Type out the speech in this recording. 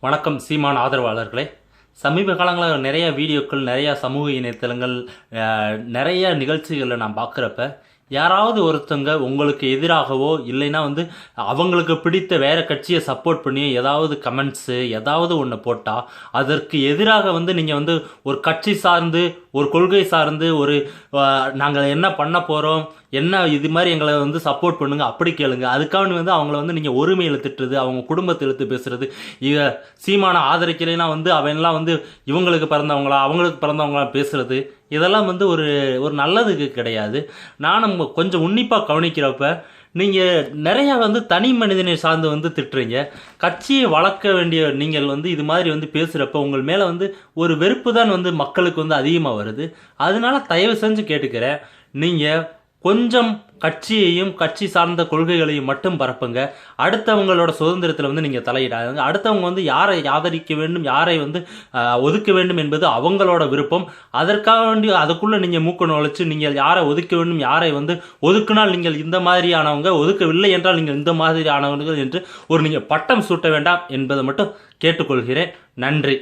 வணக்கம் சீமான் ஆதரவாளர்களே. சமீப காலங்களில் நிறைய வீடியோக்கள், நிறைய சமூக இணையதளங்கள், நிறைய நிகழ்ச்சிகளில் நான் பார்க்குறப்ப யாராவது ஒருத்தங்க உங்களுக்கு எதிராகவோ இல்லைன்னா அவங்களுக்கு பிடித்த வேற கட்சியை சப்போர்ட் பண்ணி ஏதாவது கமெண்ட்ஸு ஏதாவது ஒன்று போட்டால் அதற்கு எதிராக நீங்கள் ஒரு கட்சி சார்ந்து ஒரு கொள்கை சார்ந்து நாங்கள் என்ன பண்ண போகிறோம், என்ன இது மாதிரி எங்களை சப்போர்ட் பண்ணுங்க அப்படி கேளுங்க. அதுக்காக அவங்கள நீங்கள் ஒருமையில் திட்டுறது, அவங்க குடும்பத்தை இழுத்து பேசுறது, சீமான ஆதரிக்கலைன்னா அவன்லாம் இவங்களுக்கு பிறந்தவங்களா அவங்களுக்கு பிறந்தவங்களா பேசுறது, இதெல்லாம் ஒரு நல்லதுக்கு கிடையாது. நானும் கொஞ்சம் உன்னிப்பாக கவனிக்கிறப்ப நீங்கள் நிறையா தனி மனிதனை சார்ந்து திட்டுறீங்க. கட்சியை வளர்க்க வேண்டிய நீங்கள் இது மாதிரி பேசுகிறப்ப உங்கள் மேலே ஒரு வெறுப்பு தான் மக்களுக்கு அதிகமாக வருது. அதனால தயவு செஞ்சு கேட்டுக்கிறேன், நீங்கள் கொஞ்சம் கட்சியையும் கட்சி சார்ந்த கொள்கைகளையும் மட்டும் பரப்புங்க. அடுத்தவங்களோட சுதந்திரத்தில் நீங்கள் தலையிடாதுங்க. அடுத்தவங்க யாரை ஆதரிக்க வேண்டும், யாரை ஒதுக்க வேண்டும் என்பது அவங்களோட விருப்பம். அதற்காக வேண்டி அதுக்குள்ளே நீங்கள் மூக்க நுழைச்சு நீங்கள் யாரை ஒதுக்க வேண்டும், யாரை ஒதுக்கினால் நீங்கள் இந்த மாதிரியானவங்க, ஒதுக்கவில்லை என்றால் நீங்கள் இந்த மாதிரியானவர்கள் என்று நீங்கள் பட்டம் சூட்ட வேண்டாம் என்பதை மட்டும் கேட்டுக்கொள்கிறேன். நன்றி.